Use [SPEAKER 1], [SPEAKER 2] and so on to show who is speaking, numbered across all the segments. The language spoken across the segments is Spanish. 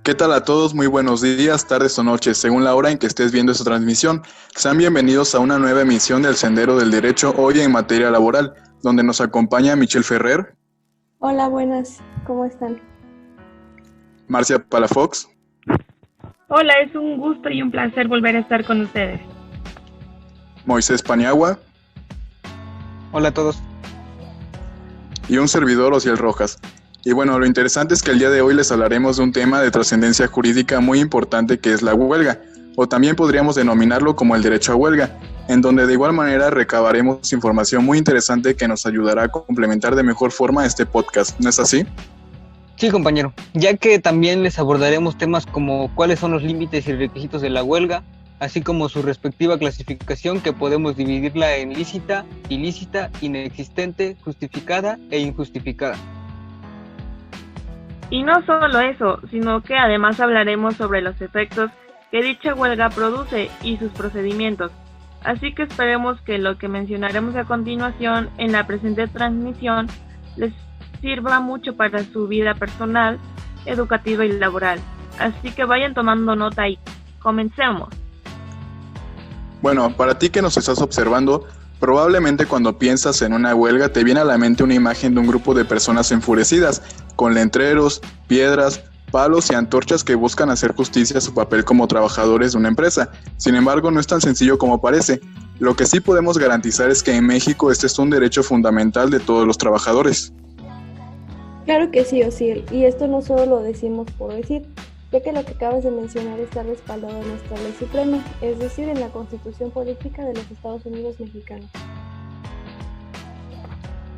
[SPEAKER 1] ¿Qué tal a todos? Muy buenos días, tardes o noches, según la hora en que estés viendo esta transmisión. Sean bienvenidos a una nueva emisión del Sendero del Derecho, hoy en materia laboral, donde nos acompaña Michelle Ferrer.
[SPEAKER 2] Hola, buenas, ¿cómo están?
[SPEAKER 1] Marcia Palafox.
[SPEAKER 3] Hola, es un gusto y un placer volver a estar con ustedes.
[SPEAKER 1] Moisés Paniagua.
[SPEAKER 4] Hola a todos.
[SPEAKER 1] Y un servidor, Ociel Rojas. Y bueno, lo interesante es que el día de hoy les hablaremos de un tema de trascendencia jurídica muy importante que es la huelga, o también podríamos denominarlo como el derecho a huelga, en donde de igual manera recabaremos información muy interesante que nos ayudará a complementar de mejor forma este podcast, ¿no es así?
[SPEAKER 4] Sí, compañero, ya que también les abordaremos temas como cuáles son los límites y requisitos de la huelga, así como su respectiva clasificación, que podemos dividirla en lícita, ilícita, inexistente, justificada e injustificada.
[SPEAKER 3] Y no solo eso, sino que además hablaremos sobre los efectos que dicha huelga produce y sus procedimientos. Así que esperemos que lo que mencionaremos a continuación en la presente transmisión les sirva mucho para su vida personal, educativa y laboral. Así que vayan tomando nota y comencemos.
[SPEAKER 1] Bueno, para ti que nos estás observando, probablemente cuando piensas en una huelga te viene a la mente una imagen de un grupo de personas enfurecidas, con letreros, piedras, palos y antorchas que buscan hacer justicia a su papel como trabajadores de una empresa. Sin embargo, no es tan sencillo como parece. Lo que sí podemos garantizar es que en México este es un derecho fundamental de todos los trabajadores.
[SPEAKER 2] Claro que sí, Ociel, y esto no solo lo decimos por decir, ya que lo que acabas de mencionar está respaldado en nuestra ley suprema, es decir, en la Constitución Política de los Estados Unidos Mexicanos.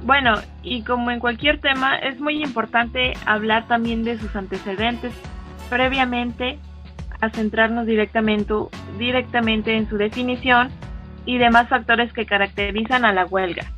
[SPEAKER 3] Bueno, y como en cualquier tema, es muy importante hablar también de sus antecedentes previamente a centrarnos directamente en su definición y demás factores que caracterizan a la huelga.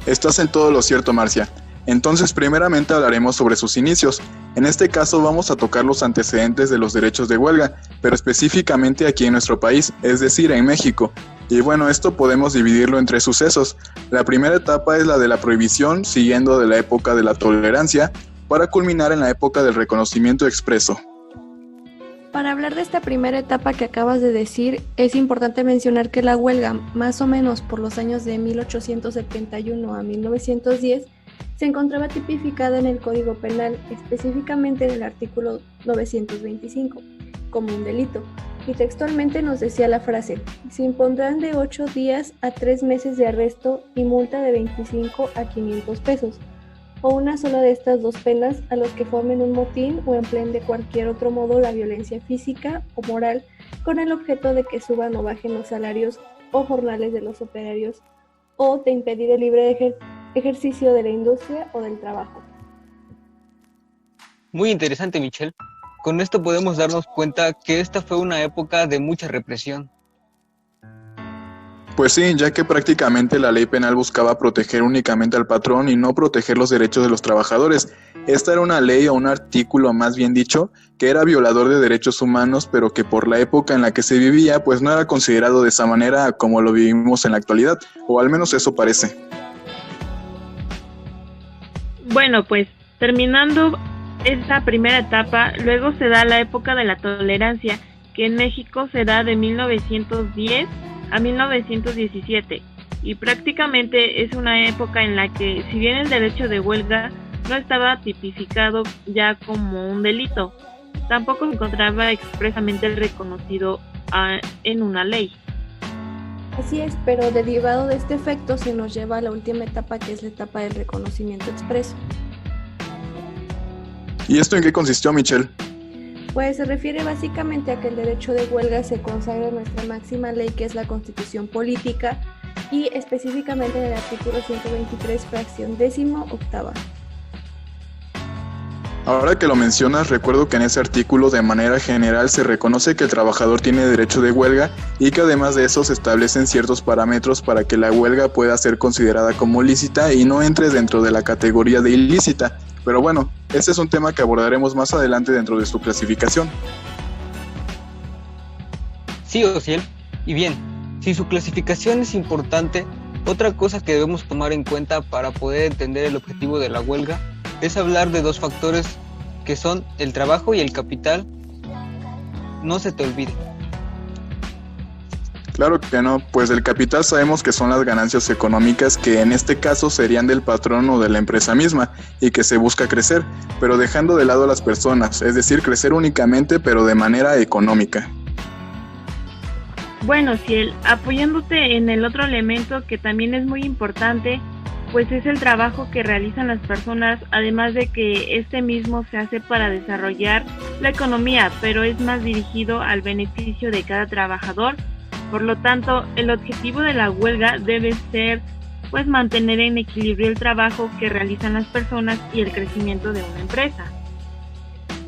[SPEAKER 1] Estás en todo lo cierto, Marcia. Entonces, primeramente hablaremos sobre sus inicios. En este caso vamos a tocar los antecedentes de los derechos de huelga, pero específicamente aquí en nuestro país, es decir, en México. Y bueno, esto podemos dividirlo en tres sucesos. La primera etapa es la de la prohibición, siguiendo de la época de la tolerancia, para culminar en la época del reconocimiento expreso.
[SPEAKER 2] Para hablar de esta primera etapa que acabas de decir, es importante mencionar que la huelga, más o menos por los años de 1871 a 1910, se encontraba tipificada en el Código Penal, específicamente en el artículo 925, como un delito, y textualmente nos decía la frase: se impondrán de 8 días a 3 meses de arresto y multa de 25 a 500 pesos, o una sola de estas dos penas a los que formen un motín o empleen de cualquier otro modo la violencia física o moral con el objeto de que suban o bajen los salarios o jornales de los operarios o de impedir el libre ejercicio de la industria o del trabajo.
[SPEAKER 4] Muy interesante, Michelle. Con esto podemos darnos cuenta que esta fue una época de mucha represión.
[SPEAKER 1] Pues sí, ya que prácticamente la ley penal buscaba proteger únicamente al patrón y no proteger los derechos de los trabajadores. Esta era una ley o un artículo, más bien dicho, que era violador de derechos humanos, pero que por la época en la que se vivía, pues no era considerado de esa manera como lo vivimos en la actualidad, o al menos eso parece.
[SPEAKER 3] Bueno, pues terminando esta primera etapa, luego se da la época de la tolerancia, que en México se da de 1910 a 1917, y prácticamente es una época en la que, si bien el derecho de huelga no estaba tipificado ya como un delito, tampoco se encontraba expresamente reconocido en una ley.
[SPEAKER 2] Así es, pero derivado de este efecto se nos lleva a la última etapa, que es la etapa del reconocimiento expreso.
[SPEAKER 1] ¿Y esto en qué consistió, Michelle?
[SPEAKER 2] Pues se refiere básicamente a que el derecho de huelga se consagra en nuestra máxima ley, que es la Constitución Política, y específicamente en el artículo 123, fracción 18ª.
[SPEAKER 1] Ahora que lo mencionas, recuerdo que en ese artículo de manera general se reconoce que el trabajador tiene derecho de huelga y que además de eso se establecen ciertos parámetros para que la huelga pueda ser considerada como lícita y no entre dentro de la categoría de ilícita. Pero bueno, este es un tema que abordaremos más adelante dentro de su clasificación.
[SPEAKER 4] Sí, Ociel. Y bien, si su clasificación es importante, otra cosa que debemos tomar en cuenta para poder entender el objetivo de la huelga es hablar de dos factores que son el trabajo y el capital, no se te olvide.
[SPEAKER 1] Claro que no, pues el capital sabemos que son las ganancias económicas que en este caso serían del patrón o de la empresa misma y que se busca crecer, pero dejando de lado a las personas, es decir, crecer únicamente pero de manera económica.
[SPEAKER 3] Bueno, Ciel, apoyándote en el otro elemento que también es muy importante, pues es el trabajo que realizan las personas, además de que este mismo se hace para desarrollar la economía, pero es más dirigido al beneficio de cada trabajador. Por lo tanto, el objetivo de la huelga debe ser pues mantener en equilibrio el trabajo que realizan las personas y el crecimiento de una empresa.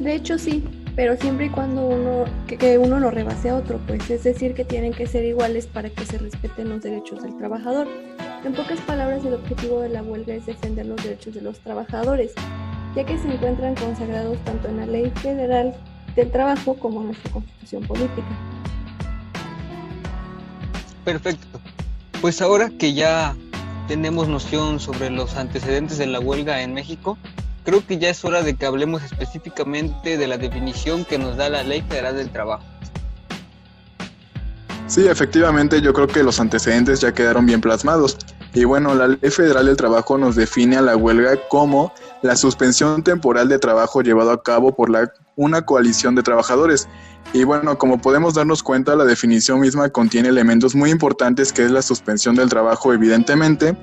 [SPEAKER 2] De hecho sí, pero siempre y cuando uno no rebase a otro, pues es decir que tienen que ser iguales para que se respeten los derechos del trabajador. En pocas palabras, el objetivo de la huelga es defender los derechos de los trabajadores, ya que se encuentran consagrados tanto en la Ley Federal del Trabajo como en nuestra Constitución Política.
[SPEAKER 4] Perfecto. Pues ahora que ya tenemos noción sobre los antecedentes de la huelga en México, creo que ya es hora de que hablemos específicamente de la definición que nos da la Ley Federal del Trabajo.
[SPEAKER 1] Sí, efectivamente, yo creo que los antecedentes ya quedaron bien plasmados. Y bueno, la Ley Federal del Trabajo nos define a la huelga como la suspensión temporal de trabajo llevado a cabo por una coalición de trabajadores. Y bueno, como podemos darnos cuenta, la definición misma contiene elementos muy importantes, que es la suspensión del trabajo, evidentemente,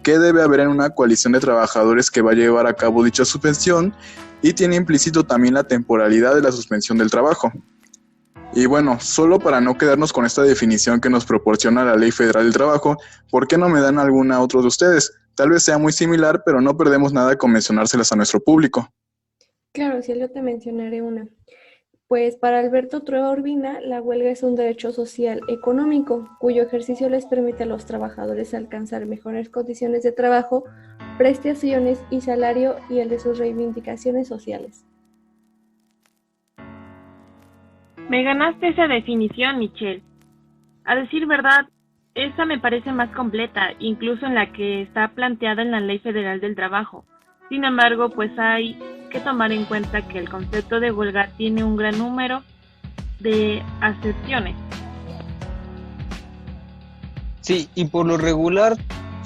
[SPEAKER 1] que debe haber en una coalición de trabajadores que va a llevar a cabo dicha suspensión, y tiene implícito también la temporalidad de la suspensión del trabajo. Y bueno, solo para no quedarnos con esta definición que nos proporciona la Ley Federal del Trabajo, ¿por qué no me dan alguna otra de ustedes? Tal vez sea muy similar, pero no perdemos nada con mencionárselas a nuestro público.
[SPEAKER 2] Claro, sí, yo te mencionaré una. Pues para Alberto Trueba Urbina, la huelga es un derecho social económico, cuyo ejercicio les permite a los trabajadores alcanzar mejores condiciones de trabajo, prestaciones y salario y el de sus reivindicaciones sociales.
[SPEAKER 3] Me ganaste esa definición, Michelle. A decir verdad, esa me parece más completa, incluso en la que está planteada en la Ley Federal del Trabajo. Sin embargo, pues hay que tomar en cuenta que el concepto de huelga tiene un gran número de acepciones.
[SPEAKER 4] Sí, y por lo regular,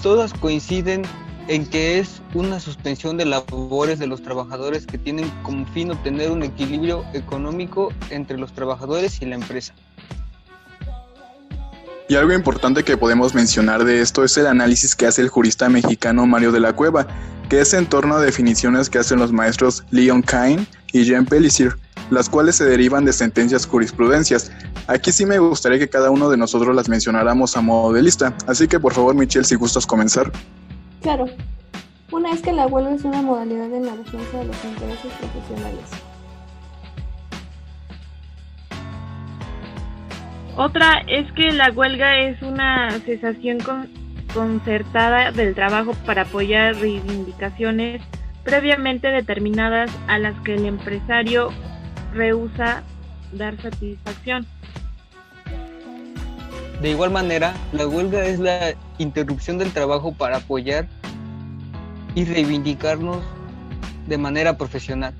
[SPEAKER 4] todas coinciden en que es una suspensión de labores de los trabajadores que tienen como fin obtener un equilibrio económico entre los trabajadores y la empresa.
[SPEAKER 1] Y algo importante que podemos mencionar de esto es el análisis que hace el jurista mexicano Mario de la Cueva, que es en torno a definiciones que hacen los maestros Leon Cain y Jean Pellissier, las cuales se derivan de sentencias jurisprudencias. Aquí sí me gustaría que cada uno de nosotros las mencionáramos a modo de lista, así que por favor, Michelle, si gustas comenzar.
[SPEAKER 2] Claro, una es que la huelga es una modalidad en la defensa de los intereses profesionales.
[SPEAKER 3] Otra es que la huelga es una cesación concertada del trabajo para apoyar reivindicaciones previamente determinadas a las que el empresario rehúsa dar satisfacción.
[SPEAKER 4] De igual manera, la huelga es la interrupción del trabajo para apoyar y reivindicarnos de manera profesional.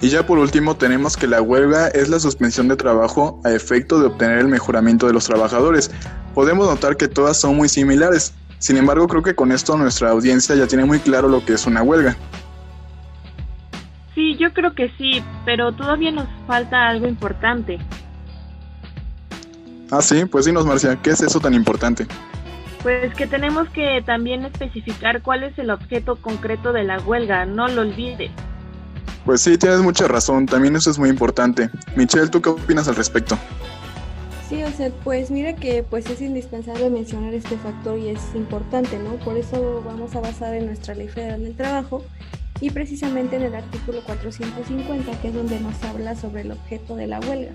[SPEAKER 1] Y ya por último tenemos que la huelga es la suspensión de trabajo a efecto de obtener el mejoramiento de los trabajadores. Podemos notar que todas son muy similares, sin embargo creo que con esto nuestra audiencia ya tiene muy claro lo que es una huelga.
[SPEAKER 3] Sí, yo creo que sí, pero todavía nos falta algo importante.
[SPEAKER 1] Ah, sí, pues dinos, Marcia, ¿qué es eso tan importante?
[SPEAKER 3] Pues que tenemos que también especificar cuál es el objeto concreto de la huelga, no lo olvides.
[SPEAKER 1] Pues sí, tienes mucha razón, también eso es muy importante. Michelle, ¿tú qué opinas al respecto?
[SPEAKER 2] Sí, o sea, pues mira que pues es indispensable mencionar este factor y es importante, ¿no? Por eso vamos a basar en nuestra Ley Federal del Trabajo y precisamente en el artículo 450, que es donde nos habla sobre el objeto de la huelga.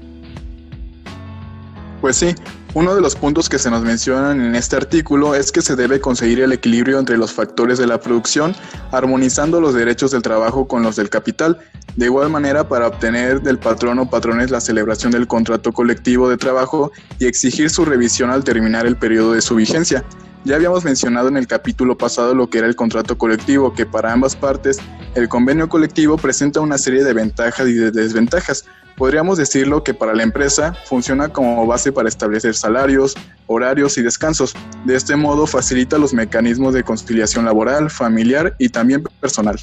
[SPEAKER 1] Pues sí, uno de los puntos que se nos mencionan en este artículo es que se debe conseguir el equilibrio entre los factores de la producción, armonizando los derechos del trabajo con los del capital. De igual manera, para obtener del patrón o patrones la celebración del contrato colectivo de trabajo y exigir su revisión al terminar el periodo de su vigencia. Ya habíamos mencionado en el capítulo pasado lo que era el contrato colectivo, que para ambas partes El convenio colectivo presenta una serie de ventajas y de desventajas. Podríamos decirlo que para la empresa funciona como base para establecer salarios, horarios y descansos. De este modo facilita los mecanismos de conciliación laboral, familiar y también personal.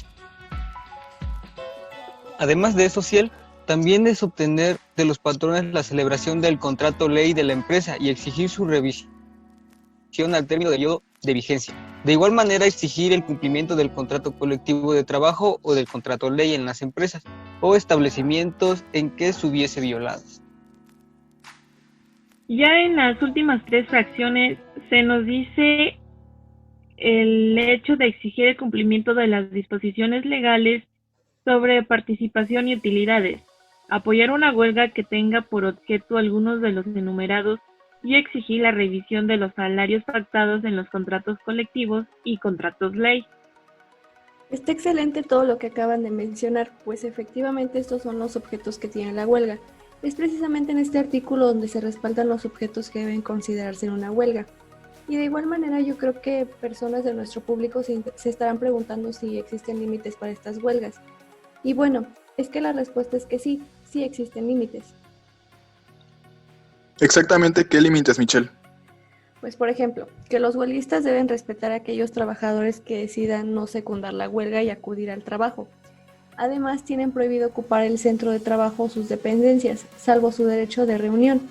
[SPEAKER 4] Además de eso, Ciel, también es obtener de los patrones la celebración del contrato ley de la empresa y exigir su revisión al término del periodo de vigencia. De igual manera, exigir el cumplimiento del contrato colectivo de trabajo o del contrato ley en las empresas o establecimientos en que se hubiese violado.
[SPEAKER 3] Ya en las últimas 3 fracciones se nos dice el hecho de exigir el cumplimiento de las disposiciones legales sobre participación y utilidades, apoyar una huelga que tenga por objeto algunos de los enumerados y exigir la revisión de los salarios pactados en los contratos colectivos y contratos ley.
[SPEAKER 2] Está excelente todo lo que acaban de mencionar, pues efectivamente estos son los objetos que tiene la huelga. Es precisamente en este artículo donde se respaldan los objetos que deben considerarse en una huelga. Y de igual manera yo creo que personas de nuestro público se estarán preguntando si existen límites para estas huelgas. Y bueno, es que la respuesta es que sí existen límites.
[SPEAKER 1] Exactamente, ¿qué límites, Michelle?
[SPEAKER 2] Pues por ejemplo, que los huelguistas deben respetar a aquellos trabajadores que decidan no secundar la huelga y acudir al trabajo. Además, tienen prohibido ocupar el centro de trabajo o sus dependencias, salvo su derecho de reunión.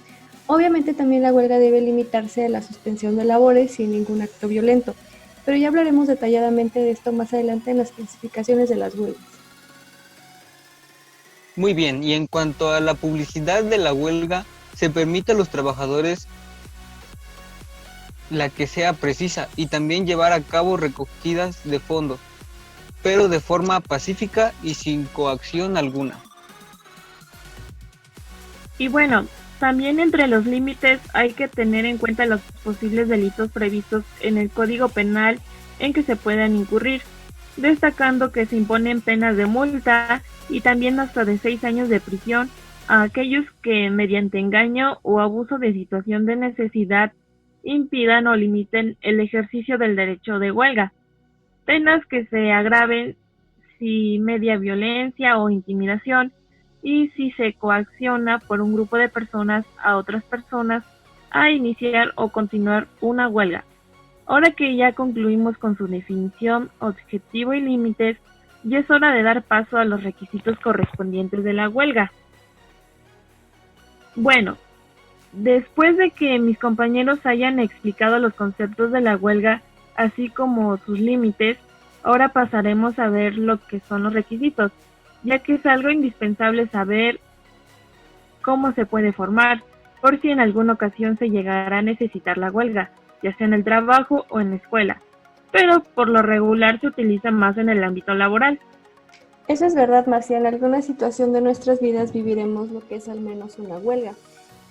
[SPEAKER 2] Obviamente también la huelga debe limitarse a la suspensión de labores sin ningún acto violento, pero ya hablaremos detalladamente de esto más adelante en las clasificaciones de las huelgas.
[SPEAKER 4] Muy bien, y en cuanto a la publicidad de la huelga, se permite a los trabajadores la que sea precisa y también llevar a cabo recogidas de fondos, pero de forma pacífica y sin coacción alguna.
[SPEAKER 3] Y bueno, también entre los límites hay que tener en cuenta los posibles delitos previstos en el Código Penal en que se puedan incurrir, destacando que se imponen penas de multa y también hasta de 6 años de prisión a aquellos que mediante engaño o abuso de situación de necesidad impidan o limiten el ejercicio del derecho de huelga. Penas que se agraven si media violencia o intimidación y si se coacciona por un grupo de personas a otras personas a iniciar o continuar una huelga. Ahora que ya concluimos con su definición, objetivo y límites, ya es hora de dar paso a los requisitos correspondientes de la huelga. Bueno, después de que mis compañeros hayan explicado los conceptos de la huelga, así como sus límites, ahora pasaremos a ver lo que son los requisitos, ya que es algo indispensable saber cómo se puede formar, por si en alguna ocasión se llegará a necesitar la huelga, ya sea en el trabajo o en la escuela, pero por lo regular se utiliza más en el ámbito laboral.
[SPEAKER 2] Eso es verdad, Marcia, en alguna situación de nuestras vidas viviremos lo que es al menos una huelga,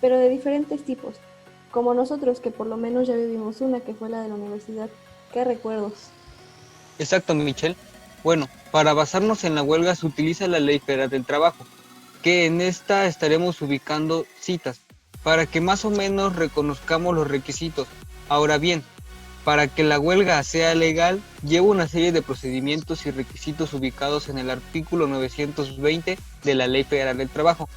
[SPEAKER 2] pero de diferentes tipos, como nosotros que por lo menos ya vivimos una, que fue la de la universidad. ¡Qué recuerdos!
[SPEAKER 4] Exacto, Michelle. Bueno, para basarnos en la huelga se utiliza la Ley Federal del Trabajo, que en esta estaremos ubicando citas, para que más o menos reconozcamos los requisitos. Ahora bien, para que la huelga sea legal, lleva una serie de procedimientos y requisitos ubicados en el artículo 920 de la Ley Federal del Trabajo,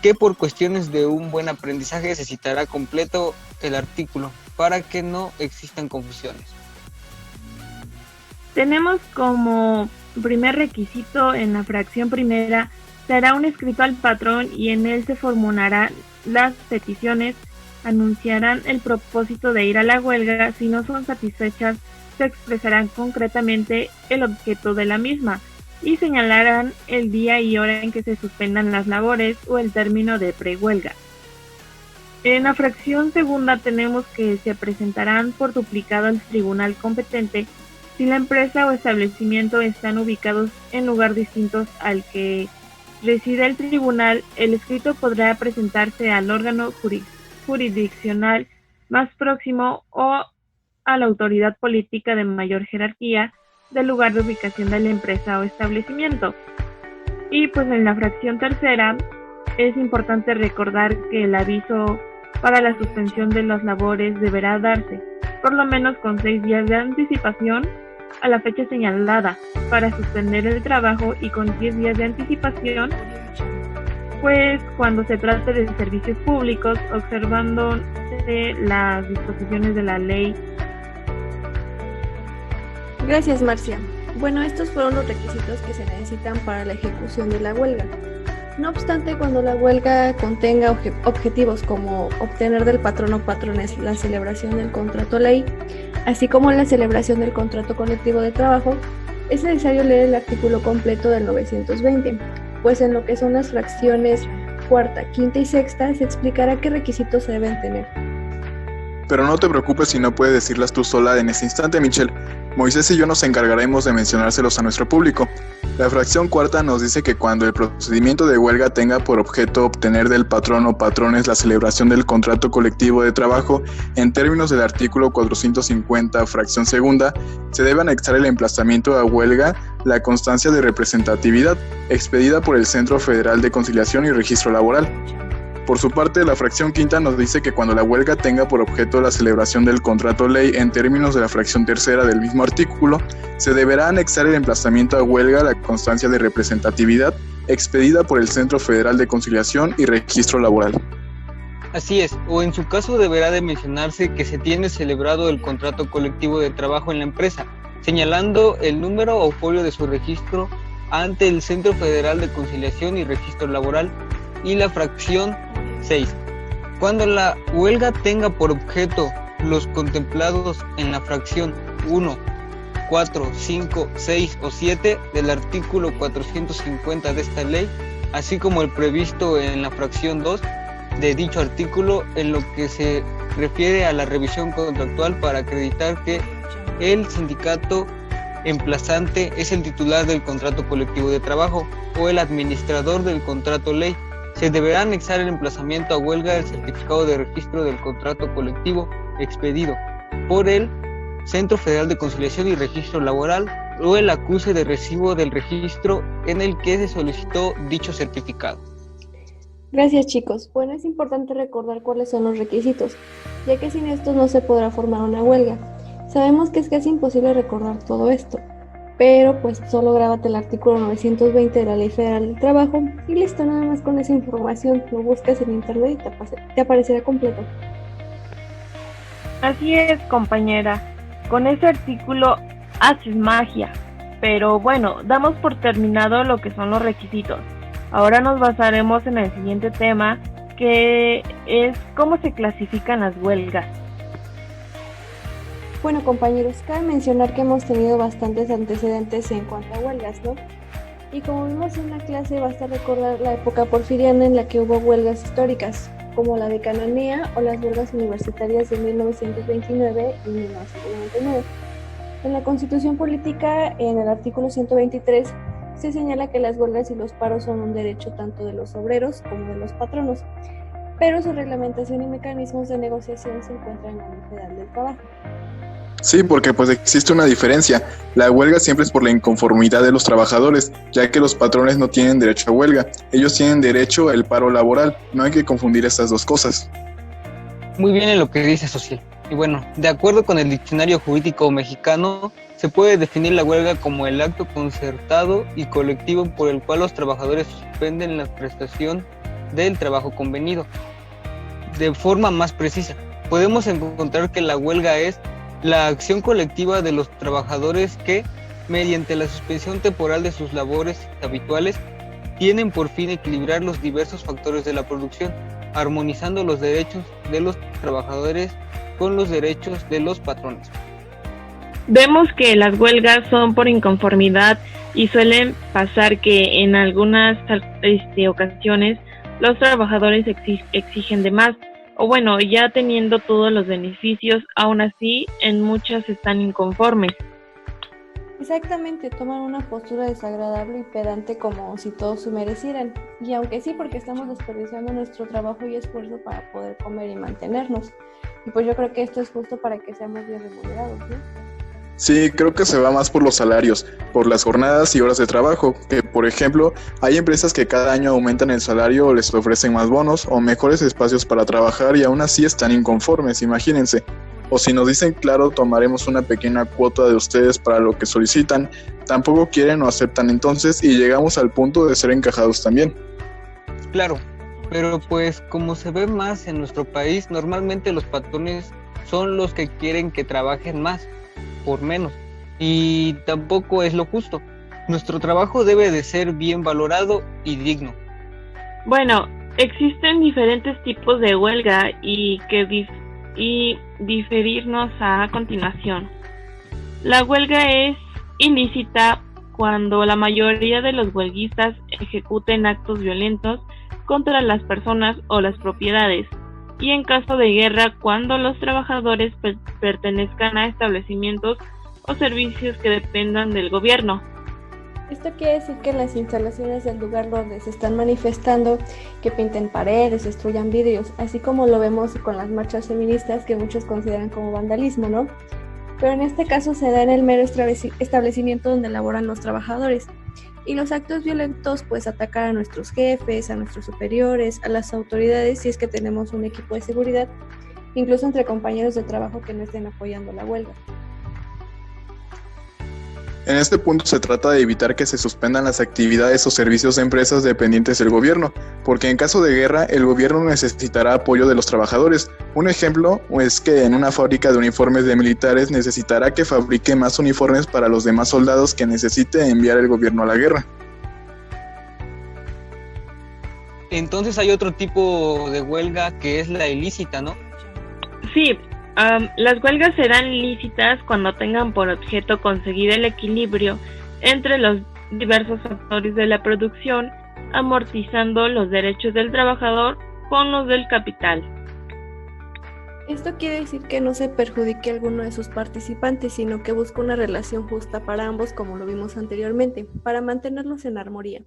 [SPEAKER 4] que por cuestiones de un buen aprendizaje se citará completo el artículo para que no existan confusiones.
[SPEAKER 3] Tenemos como primer requisito en la fracción primera, se hará un escrito al patrón y en él se formularán las peticiones, anunciarán el propósito de ir a la huelga, si no son satisfechas se expresarán concretamente el objeto de la misma y señalarán el día y hora en que se suspendan las labores o el término de prehuelga. En la fracción segunda tenemos que se presentarán por duplicado al tribunal competente si la empresa o establecimiento están ubicados en lugar distintos al que reside el tribunal. El escrito podrá presentarse al órgano jurisdiccional más próximo o a la autoridad política de mayor jerarquía del lugar de ubicación de la empresa o establecimiento. Y pues en la fracción tercera es importante recordar que el aviso para la suspensión de las labores deberá darse por lo menos con 6 días de anticipación a la fecha señalada para suspender el trabajo y con 10 días de anticipación, pues cuando se trate de servicios públicos, observando las disposiciones de la ley.
[SPEAKER 2] Gracias, Marcia. Bueno, estos fueron los requisitos que se necesitan para la ejecución de la huelga. No obstante, cuando la huelga contenga objetivos como obtener del patrón o patrones la celebración del contrato ley, así como la celebración del contrato colectivo de trabajo, es necesario leer el artículo completo del 920, pues en lo que son las fracciones cuarta, quinta y sexta se explicará qué requisitos se deben tener.
[SPEAKER 1] Pero no te preocupes si no puedes decirlas tú sola en ese instante, Michelle. Moisés y yo nos encargaremos de mencionárselos a nuestro público. La fracción cuarta nos dice que cuando el procedimiento de huelga tenga por objeto obtener del patrón o patrones la celebración del contrato colectivo de trabajo, en términos del artículo 450, fracción segunda, se debe anexar el emplazamiento a huelga la constancia de representatividad expedida por el Centro Federal de Conciliación y Registro Laboral. Por su parte, la fracción quinta nos dice que cuando la huelga tenga por objeto la celebración del contrato ley en términos de la fracción tercera del mismo artículo, se deberá anexar el emplazamiento a huelga la constancia de representatividad expedida por el Centro Federal de Conciliación y Registro Laboral.
[SPEAKER 4] Así es, o en su caso deberá de mencionarse que se tiene celebrado el contrato colectivo de trabajo en la empresa, señalando el número o folio de su registro ante el Centro Federal de Conciliación y Registro Laboral. Y la fracción 6. Cuando la huelga tenga por objeto los contemplados en la fracción 1, 4, 5, 6 o 7 del artículo 450 de esta ley, así como el previsto en la fracción 2 de dicho artículo en lo que se refiere a la revisión contractual para acreditar que el sindicato emplazante es el titular del contrato colectivo de trabajo o el administrador del contrato ley, se deberá anexar el emplazamiento a huelga del certificado de registro del contrato colectivo expedido por el Centro Federal de Conciliación y Registro Laboral o el acuse de recibo del registro en el que se solicitó dicho certificado.
[SPEAKER 2] Gracias, chicos. Bueno, es importante recordar cuáles son los requisitos, ya que sin estos no se podrá formar una huelga. Sabemos que es casi imposible recordar todo esto, pero pues solo grábate el artículo 920 de la Ley Federal del Trabajo y listo, nada más con esa información lo buscas en internet y te aparecerá completo.
[SPEAKER 3] Así es, compañera, con ese artículo haces magia, pero bueno, damos por terminado lo que son los requisitos. Ahora nos basaremos en el siguiente tema, que es cómo se clasifican las huelgas.
[SPEAKER 2] Bueno, compañeros, cabe mencionar que hemos tenido bastantes antecedentes en cuanto a huelgas, ¿no? Y como vimos en la clase, basta recordar la época porfiriana en la que hubo huelgas históricas, como la de Cananea o las huelgas universitarias de 1929 y 1999. En la Constitución Política, en el artículo 123, se señala que las huelgas y los paros son un derecho tanto de los obreros como de los patronos, pero su reglamentación y mecanismos de negociación se encuentran en la Ley Federal del Trabajo.
[SPEAKER 1] Sí, porque pues existe una diferencia. La huelga siempre es por la inconformidad de los trabajadores, ya que los patrones no tienen derecho a huelga. Ellos tienen derecho al paro laboral. No hay que confundir estas dos cosas.
[SPEAKER 4] Muy bien en lo que dice Social. Y bueno, de acuerdo con el Diccionario Jurídico Mexicano, se puede definir la huelga como el acto concertado y colectivo por el cual los trabajadores suspenden la prestación del trabajo convenido. De forma más precisa, podemos encontrar que la huelga es la acción colectiva de los trabajadores que, mediante la suspensión temporal de sus labores habituales, tienen por fin equilibrar los diversos factores de la producción, armonizando los derechos de los trabajadores con los derechos de los patrones.
[SPEAKER 3] Vemos que las huelgas son por inconformidad y suelen pasar que en algunas ocasiones los trabajadores exigen de más, o bueno, ya teniendo todos los beneficios, aún así en muchas están inconformes.
[SPEAKER 2] Exactamente, toman una postura desagradable y pedante como si todos se merecieran, y aunque sí, porque estamos desperdiciando nuestro trabajo y esfuerzo para poder comer y mantenernos, y pues yo creo que esto es justo para que seamos bien remunerados, ¿no?
[SPEAKER 1] Sí, creo que se va más por los salarios, por las jornadas y horas de trabajo, que por ejemplo, hay empresas que cada año aumentan el salario o les ofrecen más bonos o mejores espacios para trabajar y aún así están inconformes, imagínense. o si nos dicen claro, tomaremos una pequeña cuota de ustedes para lo que solicitan, tampoco quieren o aceptan entonces y llegamos al punto de ser encajados también.
[SPEAKER 4] Claro, pero pues como se ve más en nuestro país, normalmente los patrones son los que quieren que trabajen más por menos y tampoco es lo justo. Nuestro trabajo debe de ser bien valorado y digno.
[SPEAKER 3] Bueno, existen diferentes tipos de huelga y diferirnos a continuación. La huelga es ilícita cuando la mayoría de los huelguistas ejecuten actos violentos contra las personas o las propiedades, y en caso de guerra cuando los trabajadores pertenezcan a establecimientos o servicios que dependan del gobierno.
[SPEAKER 2] Esto quiere decir que en las instalaciones del lugar donde se están manifestando, que pinten paredes, destruyan vidrios, así como lo vemos con las marchas feministas que muchos consideran como vandalismo, ¿no? Pero en este caso se da en el mero establecimiento donde laboran los trabajadores. Y los actos violentos pues atacar a nuestros jefes, a nuestros superiores, a las autoridades si es que tenemos un equipo de seguridad, incluso entre compañeros de trabajo que no estén apoyando la huelga.
[SPEAKER 1] En este punto se trata de evitar que se suspendan las actividades o servicios de empresas dependientes del gobierno, porque en caso de guerra el gobierno necesitará apoyo de los trabajadores. Un ejemplo es que en una fábrica de uniformes de militares necesitará que fabrique más uniformes para los demás soldados que necesite enviar el gobierno a la guerra.
[SPEAKER 4] Entonces hay otro tipo de huelga que es la ilícita, ¿no?
[SPEAKER 3] Sí. Las huelgas serán lícitas cuando tengan por objeto conseguir el equilibrio entre los diversos factores de la producción, amortizando los derechos del trabajador con los del capital.
[SPEAKER 2] Esto quiere decir que no se perjudique a alguno de sus participantes, sino que busca una relación justa para ambos, como lo vimos anteriormente, para mantenerlos en armonía.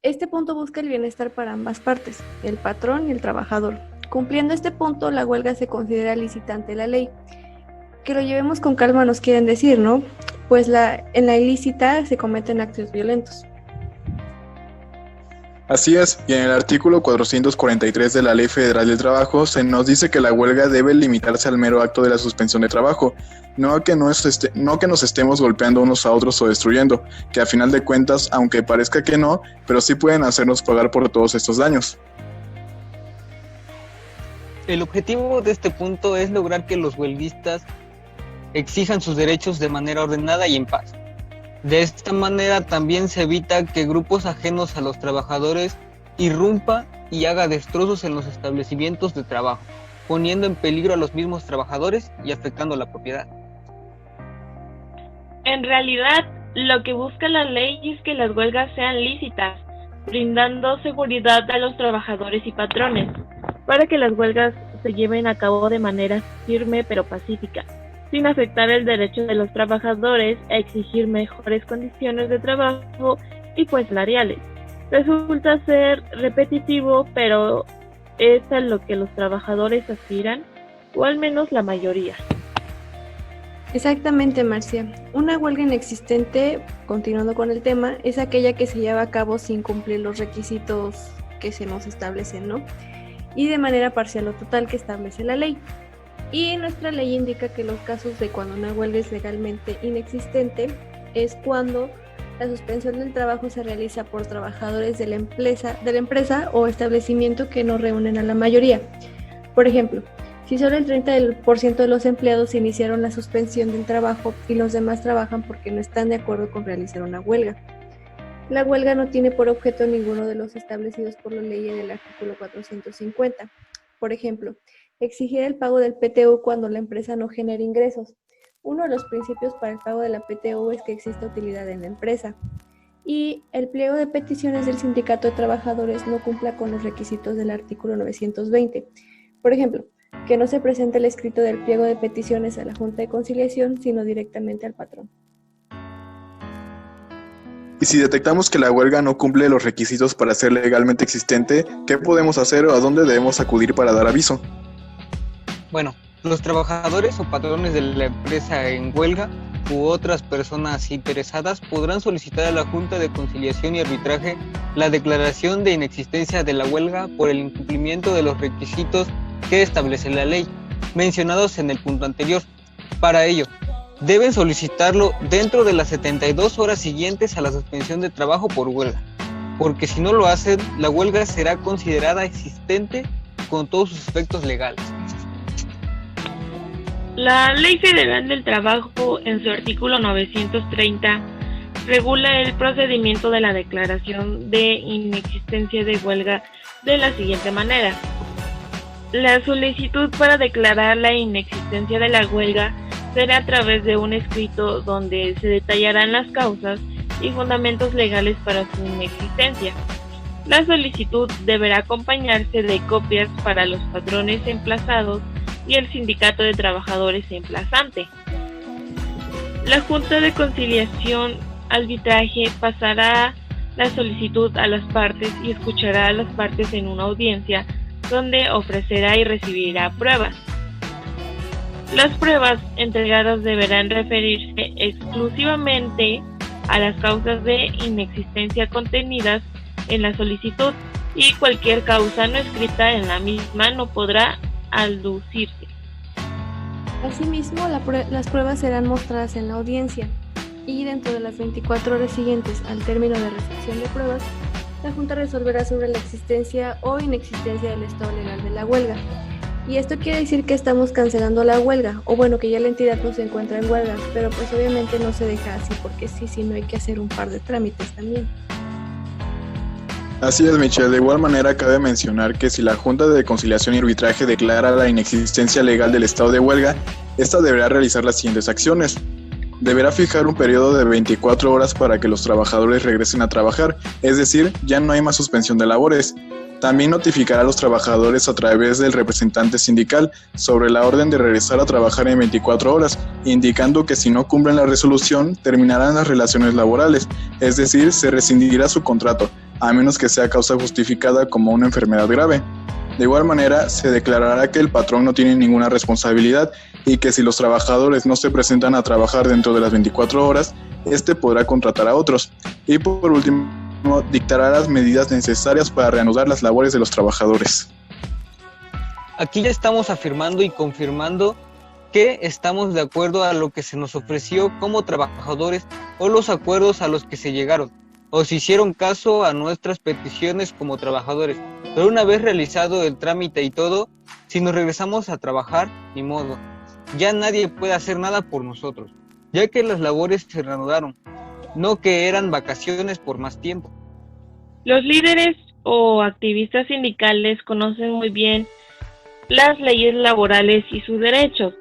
[SPEAKER 2] Este punto busca el bienestar para ambas partes, el patrón y el trabajador. Cumpliendo este punto, la huelga se considera lícita ante la ley. Que lo llevemos con calma nos quieren decir, ¿no? Pues en la ilícita se cometen actos violentos.
[SPEAKER 1] Así es, y en el artículo 443 de la Ley Federal del Trabajo se nos dice que la huelga debe limitarse al mero acto de la suspensión de trabajo, no a que nos estemos golpeando unos a otros o destruyendo, que a final de cuentas, aunque parezca que no, pero sí pueden hacernos pagar por todos estos daños.
[SPEAKER 4] El objetivo de este punto es lograr que los huelguistas exijan sus derechos de manera ordenada y en paz. De esta manera también se evita que grupos ajenos a los trabajadores irrumpa y haga destrozos en los establecimientos de trabajo, poniendo en peligro a los mismos trabajadores y afectando la propiedad.
[SPEAKER 3] En realidad, lo que busca la ley es que las huelgas sean lícitas, brindando seguridad a los trabajadores y patrones, para que las huelgas se lleven a cabo de manera firme pero pacífica, sin afectar el derecho de los trabajadores a exigir mejores condiciones de trabajo y pues salariales. Resulta ser repetitivo, pero es a lo que los trabajadores aspiran, o al menos la mayoría.
[SPEAKER 2] Exactamente, Marcia. Una huelga inexistente, continuando con el tema, es aquella que se lleva a cabo sin cumplir los requisitos que se nos establecen, ¿no? Y de manera parcial o total que establece la ley. Y nuestra ley indica que los casos de cuando una huelga es legalmente inexistente es cuando la suspensión del trabajo se realiza por trabajadores de la empresa o establecimiento que no reúnen a la mayoría. Por ejemplo, si solo el 30% de los empleados iniciaron la suspensión del trabajo y los demás trabajan porque no están de acuerdo con realizar una huelga. La huelga no tiene por objeto ninguno de los establecidos por la ley del artículo 450. Por ejemplo, exigir el pago del PTU cuando la empresa no genera ingresos. Uno de los principios para el pago de la PTU es que exista utilidad en la empresa. Y el pliego de peticiones del sindicato de trabajadores no cumpla con los requisitos del artículo 920. Por ejemplo, que no se presente el escrito del pliego de peticiones a la Junta de Conciliación, sino directamente al patrón.
[SPEAKER 1] Y si detectamos que la huelga no cumple los requisitos para ser legalmente existente, ¿qué podemos hacer o a dónde debemos acudir para dar aviso?
[SPEAKER 4] Bueno, los trabajadores o patrones de la empresa en huelga u otras personas interesadas podrán solicitar a la Junta de Conciliación y Arbitraje la declaración de inexistencia de la huelga por el incumplimiento de los requisitos que establece la ley, mencionados en el punto anterior. Para ello, deben solicitarlo dentro de las 72 horas siguientes a la suspensión de trabajo por huelga, porque si no lo hacen, la huelga será considerada existente con todos sus efectos legales.
[SPEAKER 3] La Ley Federal del Trabajo, en su artículo 930, regula el procedimiento de la declaración de inexistencia de huelga de la siguiente manera. La solicitud para declarar la inexistencia de la huelga será a través de un escrito donde se detallarán las causas y fundamentos legales para su inexistencia. La solicitud deberá acompañarse de copias para los patrones emplazados y el sindicato de trabajadores emplazante. La Junta de Conciliación Arbitraje pasará la solicitud a las partes y escuchará a las partes en una audiencia donde ofrecerá y recibirá pruebas. Las pruebas entregadas deberán referirse exclusivamente a las causas de inexistencia contenidas en la solicitud y cualquier causa no escrita en la misma no podrá aducirse.
[SPEAKER 2] Asimismo, las pruebas serán mostradas en la audiencia y dentro de las 24 horas siguientes al término de recepción de pruebas, la Junta resolverá sobre la existencia o inexistencia del estado legal de la huelga. Y esto quiere decir que estamos cancelando la huelga, o bueno, que ya la entidad no se encuentra en huelga, pero pues obviamente no se deja así porque sí, no hay que hacer un par de trámites también.
[SPEAKER 1] Así es, Michelle. De igual manera, cabe mencionar que si la Junta de Conciliación y Arbitraje declara la inexistencia legal del estado de huelga, esta deberá realizar las siguientes acciones. Deberá fijar un periodo de 24 horas para que los trabajadores regresen a trabajar, es decir, ya no hay más suspensión de labores. También notificará a los trabajadores a través del representante sindical sobre la orden de regresar a trabajar en 24 horas, indicando que si no cumplen la resolución, terminarán las relaciones laborales, es decir, se rescindirá su contrato, a menos que sea causa justificada como una enfermedad grave. De igual manera, se declarará que el patrón no tiene ninguna responsabilidad y que si los trabajadores no se presentan a trabajar dentro de las 24 horas, este podrá contratar a otros. Y por último, dictará las medidas necesarias para reanudar las labores de los trabajadores.
[SPEAKER 4] Aquí ya estamos afirmando y confirmando que estamos de acuerdo a lo que se nos ofreció como trabajadores o los acuerdos a los que se llegaron, o se hicieron caso a nuestras peticiones como trabajadores. Pero una vez realizado el trámite y todo, si nos regresamos a trabajar, ni modo. Ya nadie puede hacer nada por nosotros, ya que las labores se reanudaron, no que eran vacaciones por más tiempo.
[SPEAKER 3] Los líderes o activistas sindicales conocen muy bien las leyes laborales y sus derechos,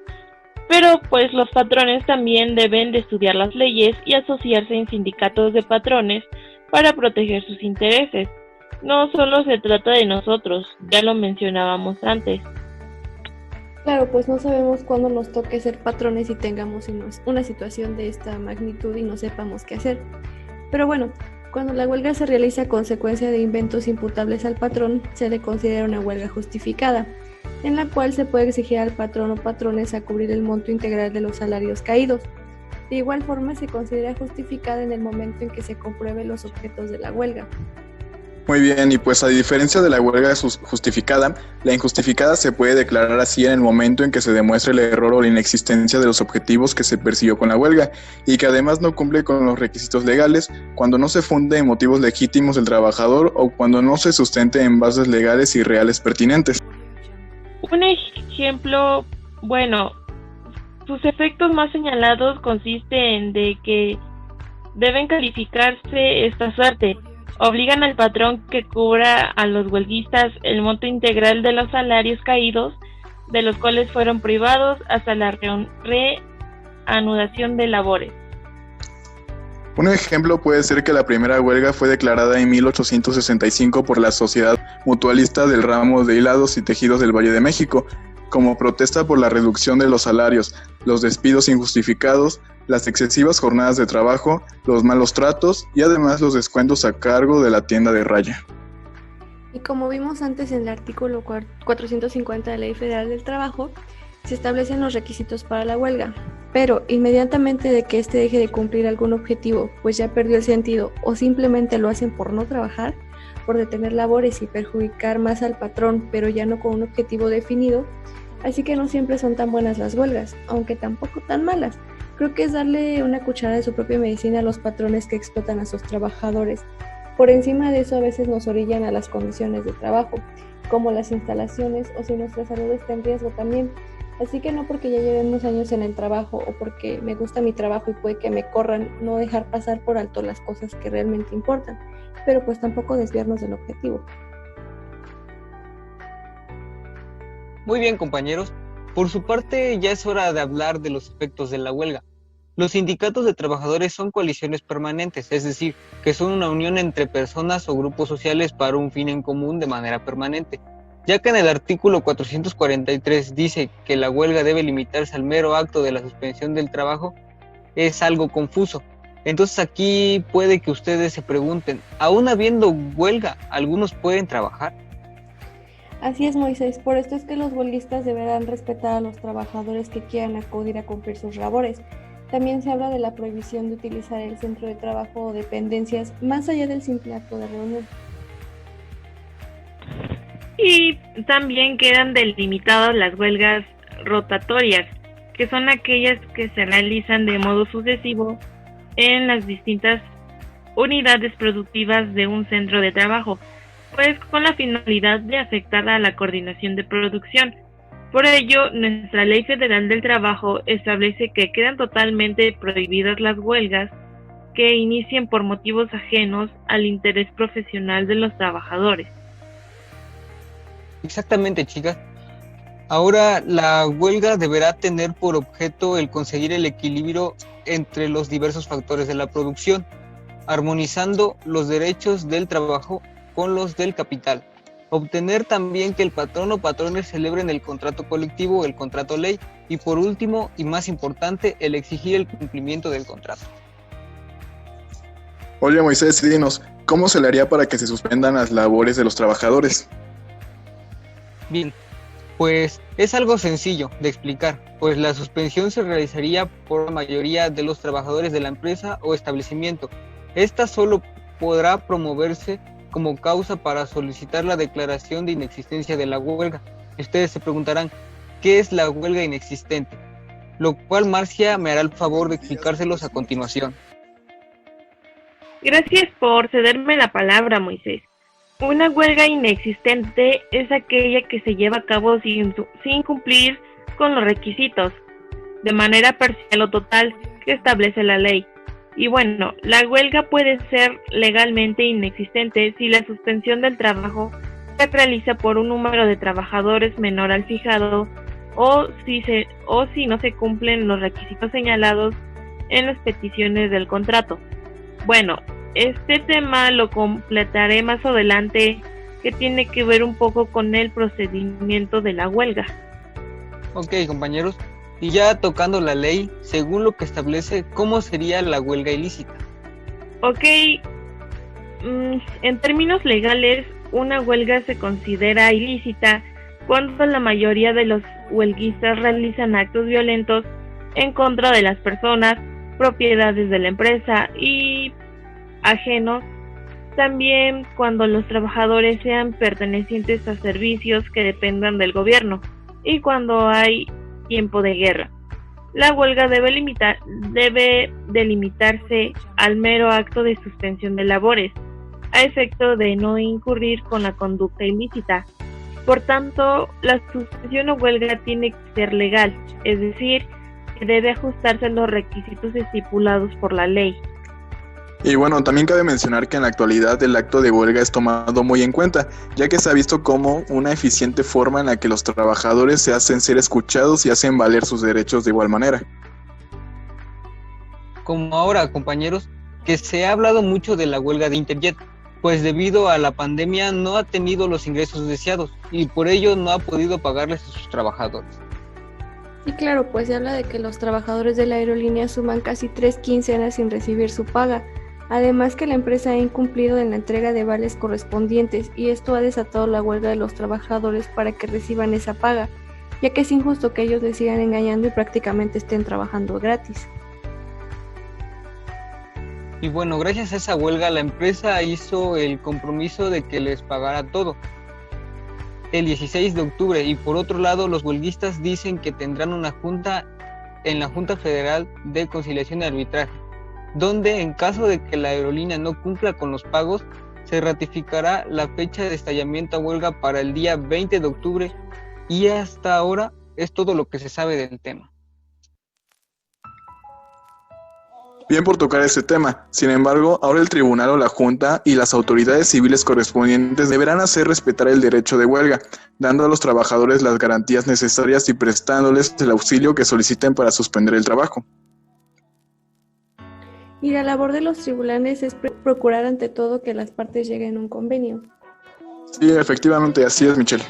[SPEAKER 3] pero pues los patrones también deben de estudiar las leyes y asociarse en sindicatos de patrones para proteger sus intereses. No solo se trata de nosotros, ya lo mencionábamos antes.
[SPEAKER 2] Claro, pues no sabemos cuándo nos toque ser patrones y tengamos una situación de esta magnitud y no sepamos qué hacer. Pero bueno, cuando la huelga se realiza a consecuencia de inventos imputables al patrón, se le considera una huelga justificada, en la cual se puede exigir al patrón o patrones a cubrir el monto integral de los salarios caídos. De igual forma, se considera justificada en el momento en que se comprueben los objetos de la huelga.
[SPEAKER 1] Muy bien, y pues a diferencia de la huelga justificada, la injustificada se puede declarar así en el momento en que se demuestre el error o la inexistencia de los objetivos que se persiguió con la huelga y que además no cumple con los requisitos legales, cuando no se funde en motivos legítimos del trabajador o cuando no se sustente en bases legales y reales pertinentes.
[SPEAKER 3] Un ejemplo, bueno, sus efectos más señalados consisten en de que deben calificarse esta suerte. Obligan al patrón que cubra a los huelguistas el monto integral de los salarios caídos, de los cuales fueron privados hasta la reanudación de labores.
[SPEAKER 1] Un ejemplo puede ser que la primera huelga fue declarada en 1865 por la Sociedad Mutualista del Ramo de Hilados y Tejidos del Valle de México, como protesta por la reducción de los salarios, los despidos injustificados, las excesivas jornadas de trabajo, los malos tratos y además los descuentos a cargo de la tienda de raya.
[SPEAKER 2] Y como vimos antes en el artículo 450 de la Ley Federal del Trabajo, se establecen los requisitos para la huelga, pero inmediatamente de que éste deje de cumplir algún objetivo, pues ya perdió el sentido, o simplemente lo hacen por no trabajar, por detener labores y perjudicar más al patrón, pero ya no con un objetivo definido, Así que no siempre son tan buenas las huelgas, aunque tampoco tan malas. Creo que es darle una cucharada de su propia medicina a los patrones que explotan a sus trabajadores. Por encima de eso a veces nos orillan a las condiciones de trabajo, como las instalaciones o si nuestra salud está en riesgo también. Así que no porque ya llevemos años en el trabajo o porque me gusta mi trabajo y puede que me corran, no dejar pasar por alto las cosas que realmente importan, pero pues tampoco desviarnos del objetivo.
[SPEAKER 4] Muy bien, compañeros. Por su parte, ya es hora de hablar de los efectos de la huelga. Los sindicatos de trabajadores son coaliciones permanentes, es decir, que son una unión entre personas o grupos sociales para un fin en común de manera permanente. Ya que en el artículo 443 dice que la huelga debe limitarse al mero acto de la suspensión del trabajo, es algo confuso. Entonces aquí puede que ustedes se pregunten, ¿aún habiendo huelga, algunos pueden trabajar?
[SPEAKER 2] Así es, Moisés, por esto es que los huelguistas deberán respetar a los trabajadores que quieran acudir a cumplir sus labores. También se habla de la prohibición de utilizar el centro de trabajo o dependencias más allá del simple acto de reunión.
[SPEAKER 3] Y también quedan delimitadas las huelgas rotatorias, que son aquellas que se realizan de modo sucesivo en las distintas unidades productivas de un centro de trabajo, pues con la finalidad de afectar a la coordinación de producción. Por ello, nuestra Ley Federal del Trabajo establece que quedan totalmente prohibidas las huelgas que inicien por motivos ajenos al interés profesional de los trabajadores.
[SPEAKER 4] Exactamente, chicas. Ahora, la huelga deberá tener por objeto el conseguir el equilibrio entre los diversos factores de la producción, armonizando los derechos del trabajo con los del capital. Obtener también que el patrón o patrones celebren el contrato colectivo o el contrato ley. Y por último, y más importante, el exigir el cumplimiento del contrato.
[SPEAKER 1] Oye, Moisés, dinos, ¿cómo se le haría para que se suspendan las labores de los trabajadores?
[SPEAKER 4] Bien, pues es algo sencillo de explicar, pues la suspensión se realizaría por la mayoría de los trabajadores de la empresa o establecimiento. Esta solo podrá promoverse como causa para solicitar la declaración de inexistencia de la huelga. Ustedes se preguntarán, ¿qué es la huelga inexistente? Lo cual Marcia me hará el favor de explicárselos a continuación.
[SPEAKER 3] Gracias por cederme la palabra, Moisés. Una huelga inexistente es aquella que se lleva a cabo sin cumplir con los requisitos, de manera parcial o total, que establece la ley. Y bueno, la huelga puede ser legalmente inexistente si la suspensión del trabajo se realiza por un número de trabajadores menor al fijado o si no se cumplen los requisitos señalados en las peticiones del contrato. Bueno, este tema lo completaré más adelante, que tiene que ver un poco con el procedimiento de la huelga.
[SPEAKER 4] Ok, compañeros. Y ya tocando la ley, según lo que establece, ¿cómo sería la huelga ilícita?
[SPEAKER 3] Ok, en términos legales, una huelga se considera ilícita cuando la mayoría de los huelguistas realizan actos violentos en contra de las personas, propiedades de la empresa y ajenos, también cuando los trabajadores sean pertenecientes a servicios que dependan del gobierno y cuando hay tiempo de guerra. La huelga debe delimitarse al mero acto de suspensión de labores, a efecto de no incurrir con la conducta ilícita. Por tanto, la suspensión o huelga tiene que ser legal, es decir, que debe ajustarse a los requisitos estipulados por la ley.
[SPEAKER 1] Y bueno, también cabe mencionar que en la actualidad el acto de huelga es tomado muy en cuenta, ya que se ha visto como una eficiente forma en la que los trabajadores se hacen ser escuchados y hacen valer sus derechos de igual manera.
[SPEAKER 4] Como ahora, compañeros, que se ha hablado mucho de la huelga de Interjet, pues debido a la pandemia no ha tenido los ingresos deseados y por ello no ha podido pagarles a sus trabajadores.
[SPEAKER 2] Y claro, pues se habla de que los trabajadores de la aerolínea suman casi 3 quincenas sin recibir su paga. Además que la empresa ha incumplido en la entrega de vales correspondientes y esto ha desatado la huelga de los trabajadores para que reciban esa paga, ya que es injusto que ellos les sigan engañando y prácticamente estén trabajando gratis.
[SPEAKER 4] Y bueno, gracias a esa huelga la empresa hizo el compromiso de que les pagara todo. el 16 de octubre y por otro lado los huelguistas dicen que tendrán una junta en la Junta Federal de Conciliación y Arbitraje, donde en caso de que la aerolínea no cumpla con los pagos, se ratificará la fecha de estallamiento a huelga para el día 20 de octubre y hasta ahora es todo lo que se sabe del tema.
[SPEAKER 1] Bien por tocar este tema. Sin embargo, ahora el tribunal o la junta y las autoridades civiles correspondientes deberán hacer respetar el derecho de huelga, dando a los trabajadores las garantías necesarias y prestándoles el auxilio que soliciten para suspender el trabajo.
[SPEAKER 2] Y la labor de los tribunales es procurar ante todo que las partes lleguen a un convenio.
[SPEAKER 1] Sí, efectivamente, así es, Michelle.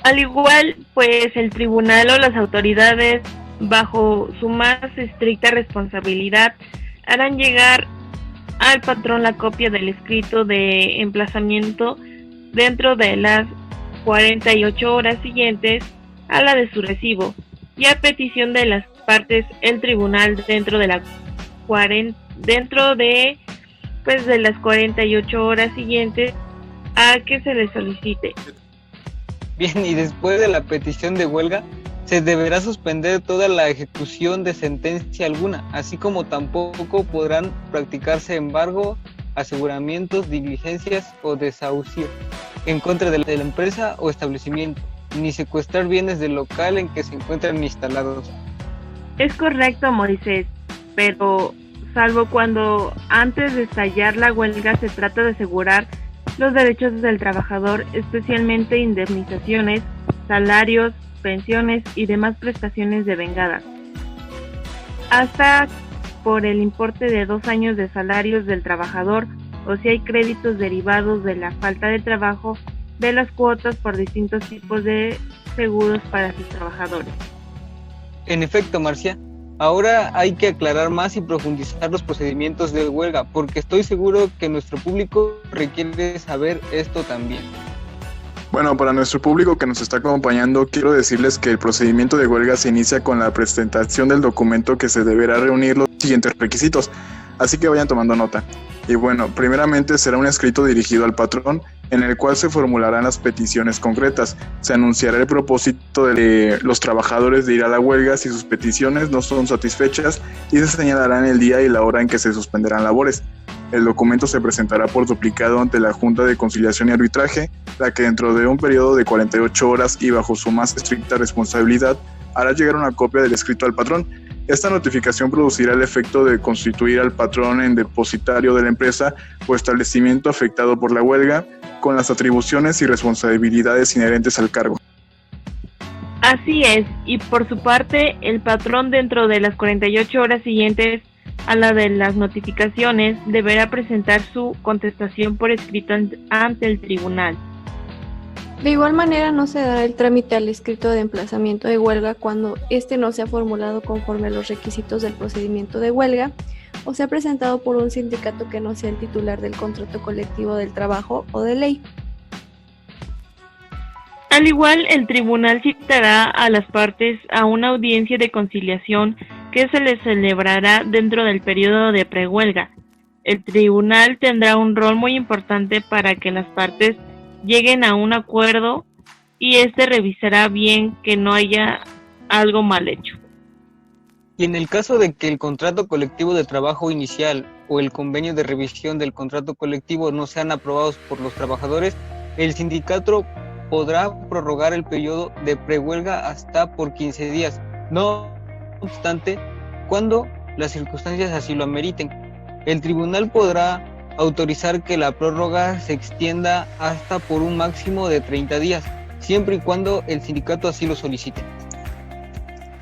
[SPEAKER 3] Al igual, pues el tribunal o las autoridades, bajo su más estricta responsabilidad, harán llegar al patrón la copia del escrito de emplazamiento dentro de las 48 horas siguientes a la de su recibo, y a petición de las partes el tribunal dentro de las 48 horas siguientes a que se le solicite.
[SPEAKER 4] Bien, y después de la petición de huelga, se deberá suspender toda la ejecución de sentencia alguna, así como tampoco podrán practicarse embargo, aseguramientos, diligencias o desahucios en contra de la empresa o establecimiento, ni secuestrar bienes del local en que se encuentran instalados.
[SPEAKER 3] Es correcto, Moisés, pero salvo cuando antes de estallar la huelga se trata de asegurar los derechos del trabajador, especialmente indemnizaciones, salarios, pensiones y demás prestaciones devengadas, hasta por el importe de 2 años de salarios del trabajador, o si hay créditos derivados de la falta de trabajo, de las cuotas por distintos tipos de seguros para sus trabajadores.
[SPEAKER 4] En efecto, Marcia, ahora hay que aclarar más y profundizar los procedimientos de huelga, porque estoy seguro que nuestro público requiere saber esto también.
[SPEAKER 1] Bueno, para nuestro público que nos está acompañando, quiero decirles que el procedimiento de huelga se inicia con la presentación del documento que se deberá reunir los siguientes requisitos, así que vayan tomando nota. Y bueno, primeramente será un escrito dirigido al patrón en el cual se formularán las peticiones concretas. Se anunciará el propósito de los trabajadores de ir a la huelga si sus peticiones no son satisfechas y se señalarán el día y la hora en que se suspenderán labores. El documento se presentará por duplicado ante la Junta de Conciliación y Arbitraje, la que dentro de un periodo de 48 horas y bajo su más estricta responsabilidad hará llegar una copia del escrito al patrón. Esta notificación producirá el efecto de constituir al patrón en depositario de la empresa o establecimiento afectado por la huelga, con las atribuciones y responsabilidades inherentes al cargo.
[SPEAKER 3] Así es, y por su parte, el patrón dentro de las 48 horas siguientes a la de las notificaciones deberá presentar su contestación por escrito ante el tribunal.
[SPEAKER 2] De igual manera, no se dará el trámite al escrito de emplazamiento de huelga cuando éste no sea formulado conforme a los requisitos del procedimiento de huelga o sea presentado por un sindicato que no sea el titular del contrato colectivo del trabajo o de ley.
[SPEAKER 3] Al igual, el tribunal citará a las partes a una audiencia de conciliación que se les celebrará dentro del periodo de prehuelga. El tribunal tendrá un rol muy importante para que las partes lleguen a un acuerdo y revisará bien que no haya algo mal hecho.
[SPEAKER 4] Y en el caso de que el contrato colectivo de trabajo inicial o el convenio de revisión del contrato colectivo no sean aprobados por los trabajadores, el sindicato podrá prorrogar el periodo de prehuelga hasta por 15 días. No obstante, cuando las circunstancias así lo ameriten, el tribunal podrá autorizar que la prórroga se extienda hasta por un máximo de 30 días, siempre y cuando el sindicato así lo solicite.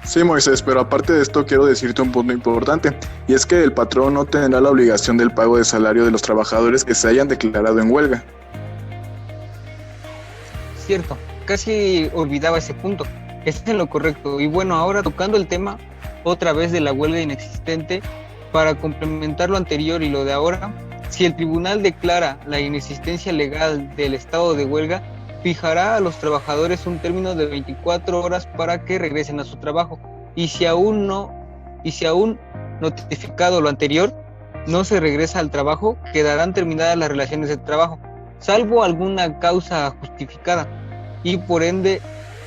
[SPEAKER 1] Sí, Moisés, pero aparte de esto quiero decirte un punto importante, y es que el patrón no tendrá la obligación del pago de salario de los trabajadores que se hayan declarado en huelga.
[SPEAKER 4] Cierto, casi olvidaba ese punto. Está en lo correcto. Y bueno, ahora tocando el tema otra vez de la huelga inexistente, para complementar lo anterior y lo de ahora, si el tribunal declara la inexistencia legal del estado de huelga, fijará a los trabajadores un término de 24 horas para que regresen a su trabajo. Y si aún notificado lo anterior, no se regresa al trabajo, quedarán terminadas las relaciones de trabajo. salvo alguna causa justificada, y por ende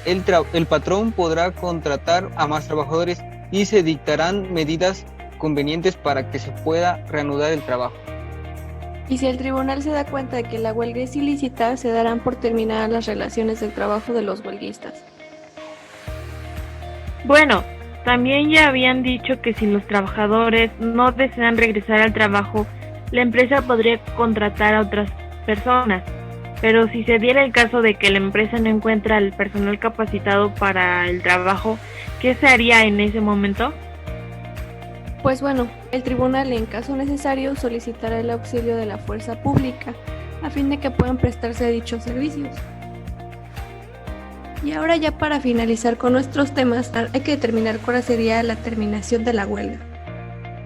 [SPEAKER 4] el patrón podrá contratar a más trabajadores y se dictarán medidas convenientes para que se pueda reanudar el trabajo.
[SPEAKER 2] Y si el tribunal se da cuenta de que la huelga es ilícita, se darán por terminadas las relaciones del trabajo de los huelguistas.
[SPEAKER 3] Bueno, también ya habían dicho que si los trabajadores no desean regresar al trabajo, la empresa podría contratar a otras personas. Pero si se diera el caso de que la empresa no encuentra el personal capacitado para el trabajo, ¿qué se haría en ese momento?
[SPEAKER 2] Pues bueno, el tribunal en caso necesario solicitará el auxilio de la fuerza pública a fin de que puedan prestarse dichos servicios. Y ahora ya para finalizar con nuestros temas, hay que determinar cuál sería la terminación de la huelga.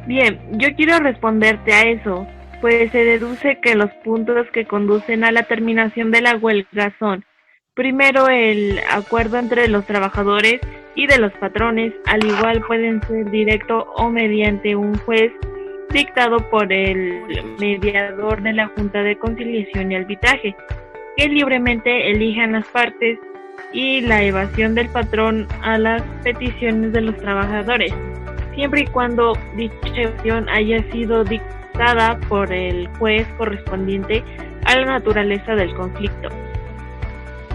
[SPEAKER 3] Bien, yo quiero responderte a eso, pues se deduce que los puntos que conducen a la terminación de la huelga son: primero, el acuerdo entre los trabajadores y de los patrones, al igual pueden ser directo o mediante un juez dictado por el mediador de la Junta de Conciliación y Arbitraje, que libremente elijan las partes, y la evasión del patrón a las peticiones de los trabajadores, siempre y cuando dicha evasión haya sido dictada por el juez correspondiente a la naturaleza del conflicto.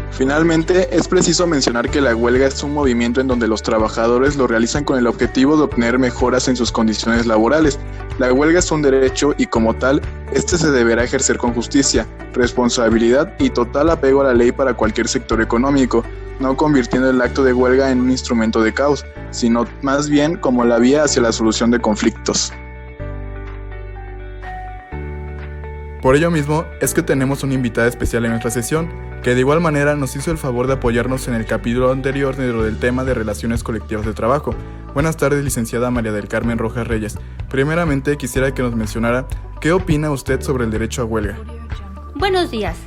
[SPEAKER 1] Finalmente, es preciso mencionar que la huelga es un movimiento en donde los trabajadores lo realizan con el objetivo de obtener mejoras en sus condiciones laborales. La huelga es un derecho y como tal, este se deberá ejercer con justicia, responsabilidad y total apego a la ley para cualquier sector económico, no convirtiendo el acto de huelga en un instrumento de caos, sino más bien como la vía hacia la solución de conflictos. Por ello mismo es que tenemos una invitada especial en nuestra sesión, que de igual manera nos hizo el favor de apoyarnos en el capítulo anterior dentro del tema de relaciones colectivas de trabajo. Buenas tardes, licenciada María del Carmen Rojas Reyes. Primeramente quisiera que nos mencionara qué opina usted sobre el derecho a huelga.
[SPEAKER 5] Buenos días.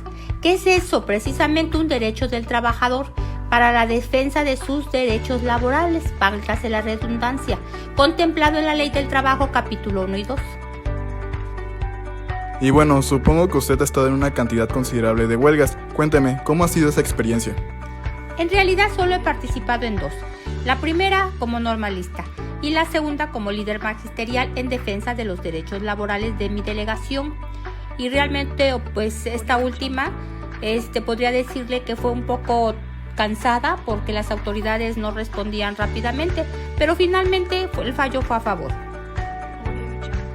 [SPEAKER 5] ¿Qué es eso? Precisamente un derecho del trabajador para la defensa de sus derechos laborales, válgase la redundancia, contemplado en la Ley del Trabajo, capítulo 1 y 2.
[SPEAKER 1] Y bueno, supongo que usted ha estado en una cantidad considerable de huelgas. Cuénteme, ¿cómo ha sido esa experiencia?
[SPEAKER 5] En realidad solo he participado en dos. La primera como normalista y la segunda como líder magisterial en defensa de los derechos laborales de mi delegación. Y realmente, pues esta última, podría decirle que fue un poco cansada porque las autoridades no respondían rápidamente, pero finalmente el fallo fue a favor.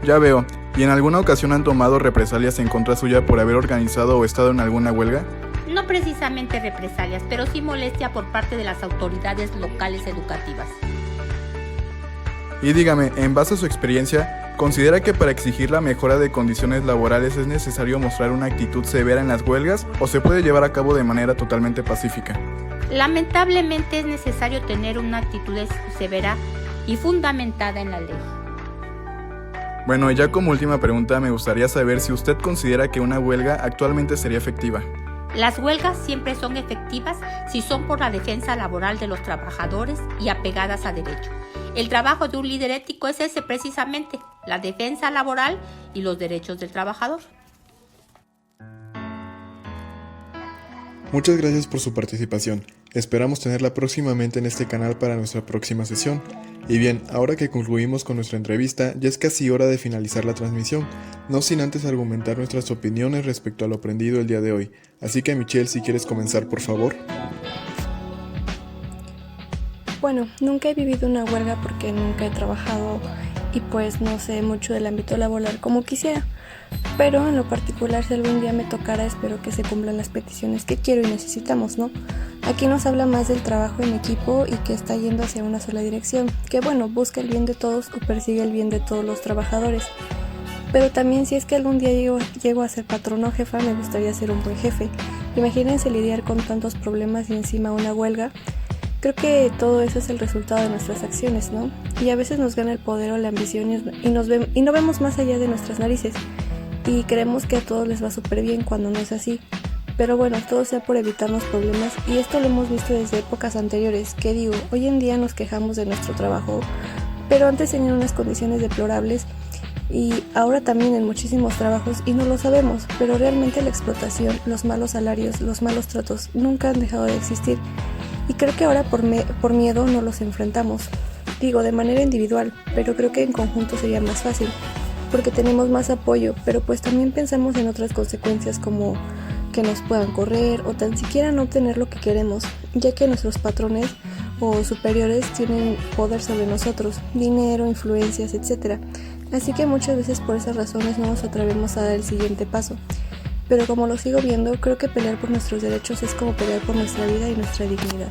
[SPEAKER 1] Ya veo. ¿Y en alguna ocasión han tomado represalias en contra suya por haber organizado o estado en alguna huelga?
[SPEAKER 5] No precisamente represalias, pero sí molestia por parte de las autoridades locales educativas.
[SPEAKER 1] Y dígame, en base a su experiencia, ¿considera que para exigir la mejora de condiciones laborales es necesario mostrar una actitud severa en las huelgas o se puede llevar a cabo de manera totalmente pacífica?
[SPEAKER 5] Lamentablemente es necesario tener una actitud severa y fundamentada en la ley.
[SPEAKER 1] Bueno, y ya como última pregunta, me gustaría saber si usted considera que una huelga actualmente sería efectiva.
[SPEAKER 5] Las huelgas siempre son efectivas si son por la defensa laboral de los trabajadores y apegadas a derecho. El trabajo de un líder ético es ese precisamente, la defensa laboral y los derechos del trabajador.
[SPEAKER 1] Muchas gracias por su participación. Esperamos tenerla próximamente en este canal para nuestra próxima sesión. Y bien, ahora que concluimos con nuestra entrevista, ya es casi hora de finalizar la transmisión, no sin antes argumentar nuestras opiniones respecto a lo aprendido el día de hoy. Así que Michelle, si quieres comenzar, por favor.
[SPEAKER 2] Bueno, nunca he vivido una huelga porque nunca he trabajado y pues no sé mucho del ámbito laboral como quisiera. Pero en lo particular, si algún día me tocara, espero que se cumplan las peticiones que quiero y necesitamos, ¿no? Aquí nos habla más del trabajo en equipo y que está yendo hacia una sola dirección, que bueno, busca el bien de todos o persigue el bien de todos los trabajadores. Pero también si es que algún día llego a ser patrón o jefa, me gustaría ser un buen jefe. Imagínense lidiar con tantos problemas y encima una huelga. Creo que todo eso es el resultado de nuestras acciones, ¿no? Y a veces nos gana el poder o la ambición y no vemos más allá de nuestras narices. Y creemos que a todos les va súper bien cuando no es así. Pero bueno, todo sea por evitarnos problemas y esto lo hemos visto desde épocas anteriores, que digo, hoy en día nos quejamos de nuestro trabajo, pero antes tenían unas condiciones deplorables y ahora también en muchísimos trabajos y no lo sabemos, pero realmente la explotación, los malos salarios, los malos tratos nunca han dejado de existir y creo que ahora por miedo no los enfrentamos. Digo, de manera individual, pero creo que en conjunto sería más fácil, porque tenemos más apoyo, pero pues también pensamos en otras consecuencias como que nos puedan correr o tan siquiera no obtener lo que queremos, ya que nuestros patrones o superiores tienen poder sobre nosotros, dinero, influencias, etc. Así que muchas veces por esas razones no nos atrevemos a dar el siguiente paso. Pero como lo sigo viendo, creo que pelear por nuestros derechos es como pelear por nuestra vida y nuestra dignidad.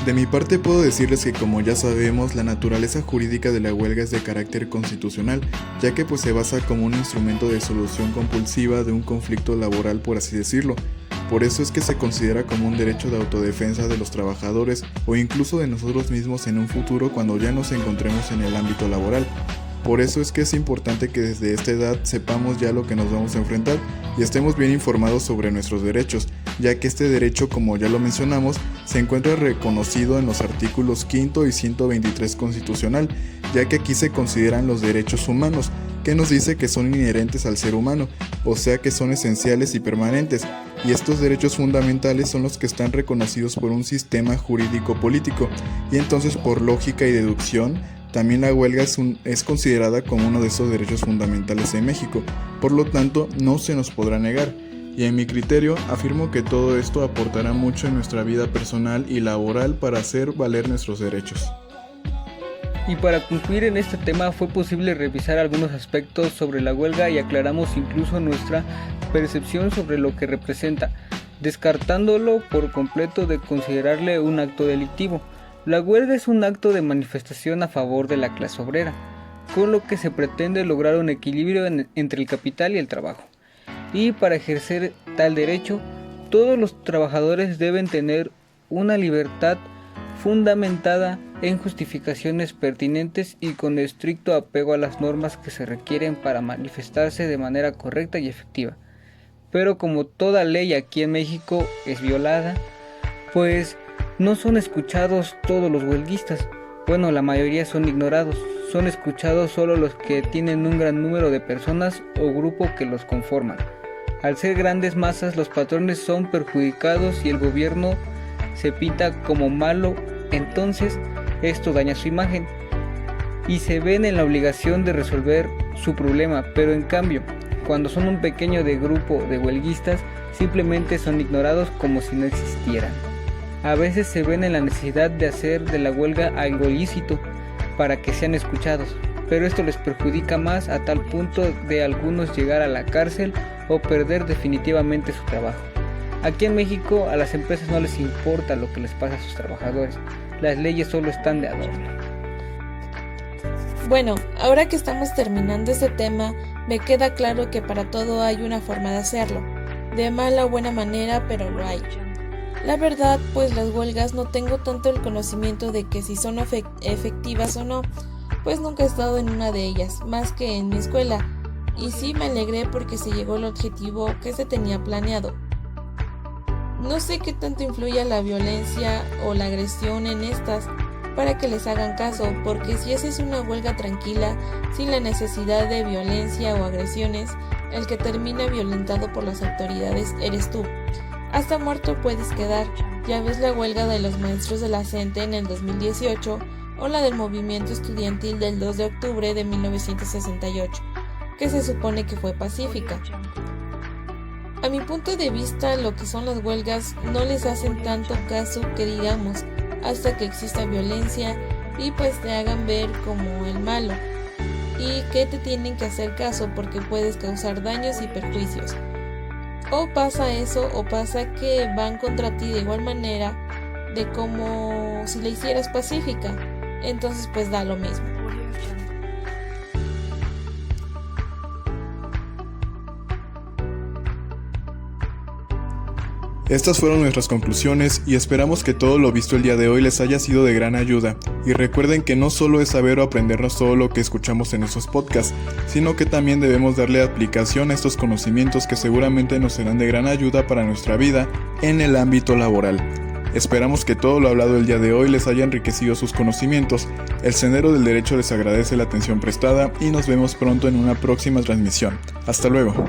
[SPEAKER 1] De mi parte puedo decirles que como ya sabemos, la naturaleza jurídica de la huelga es de carácter constitucional, ya que pues se basa como un instrumento de solución compulsiva de un conflicto laboral, por así decirlo. Por eso es que se considera como un derecho de autodefensa de los trabajadores o incluso de nosotros mismos en un futuro cuando ya nos encontremos en el ámbito laboral. Por eso es que es importante que desde esta edad sepamos ya lo que nos vamos a enfrentar y estemos bien informados sobre nuestros derechos, ya que este derecho, como ya lo mencionamos, se encuentra reconocido en los artículos 5 y 123 constitucional, ya que aquí se consideran los derechos humanos, que nos dice que son inherentes al ser humano, o sea que son esenciales y permanentes, y estos derechos fundamentales son los que están reconocidos por un sistema jurídico político, y entonces por lógica y deducción, también la huelga es considerada como uno de esos derechos fundamentales en México, por lo tanto no se nos podrá negar. Y en mi criterio afirmo que todo esto aportará mucho en nuestra vida personal y laboral para hacer valer nuestros derechos.
[SPEAKER 4] Y para concluir en este tema fue posible revisar algunos aspectos sobre la huelga y aclaramos incluso nuestra percepción sobre lo que representa, descartándolo por completo de considerarle un acto delictivo. La huelga es un acto de manifestación a favor de la clase obrera, con lo que se pretende lograr un equilibrio entre el capital y el trabajo. Y para ejercer tal derecho, todos los trabajadores deben tener una libertad fundamentada en justificaciones pertinentes y con estricto apego a las normas que se requieren para manifestarse de manera correcta y efectiva. Pero como toda ley aquí en México es violada, pues no son escuchados todos los huelguistas. Bueno, la mayoría son ignorados. Son escuchados solo los que tienen un gran número de personas o grupo que los conforman. Al ser grandes masas, los patrones son perjudicados y el gobierno se pinta como malo, entonces esto daña su imagen y se ven en la obligación de resolver su problema, pero en cambio, cuando son un pequeño grupo de huelguistas, simplemente son ignorados como si no existieran. A veces se ven en la necesidad de hacer de la huelga algo ilícito para que sean escuchados, pero esto les perjudica más a tal punto de algunos llegar a la cárcel o perder definitivamente su trabajo. Aquí en México a las empresas no les importa lo que les pasa a sus trabajadores, las leyes solo están de adorno.
[SPEAKER 6] Bueno, ahora que estamos terminando este tema, me queda claro que para todo hay una forma de hacerlo, de mala o buena manera, pero lo hay. La verdad, pues las huelgas no tengo tanto el conocimiento de que si son efectivas o no, pues nunca he estado en una de ellas, más que en mi escuela, y sí me alegré porque se llegó al objetivo que se tenía planeado. No sé qué tanto influye la violencia o la agresión en estas para que les hagan caso, porque si haces una huelga tranquila, sin la necesidad de violencia o agresiones, el que termina violentado por las autoridades eres tú. Hasta muerto puedes quedar. Ya ves la huelga de los maestros de la CENTE en el 2018 o la del movimiento estudiantil del 2 de octubre de 1968, que se supone que fue pacífica. A mi punto de vista, lo que son las huelgas no les hacen tanto caso que digamos, hasta que exista violencia y pues te hagan ver como el malo, y que te tienen que hacer caso porque puedes causar daños y perjuicios. O pasa eso, o pasa que van contra ti de igual manera de como si la hicieras pacífica, entonces pues da lo mismo.
[SPEAKER 1] Estas fueron nuestras conclusiones y esperamos que todo lo visto el día de hoy les haya sido de gran ayuda. Y recuerden que no solo es saber o aprendernos todo lo que escuchamos en estos podcasts, sino que también debemos darle aplicación a estos conocimientos que seguramente nos serán de gran ayuda para nuestra vida en el ámbito laboral. Esperamos que todo lo hablado el día de hoy les haya enriquecido sus conocimientos. El Sendero del Derecho les agradece la atención prestada y nos vemos pronto en una próxima transmisión. Hasta luego.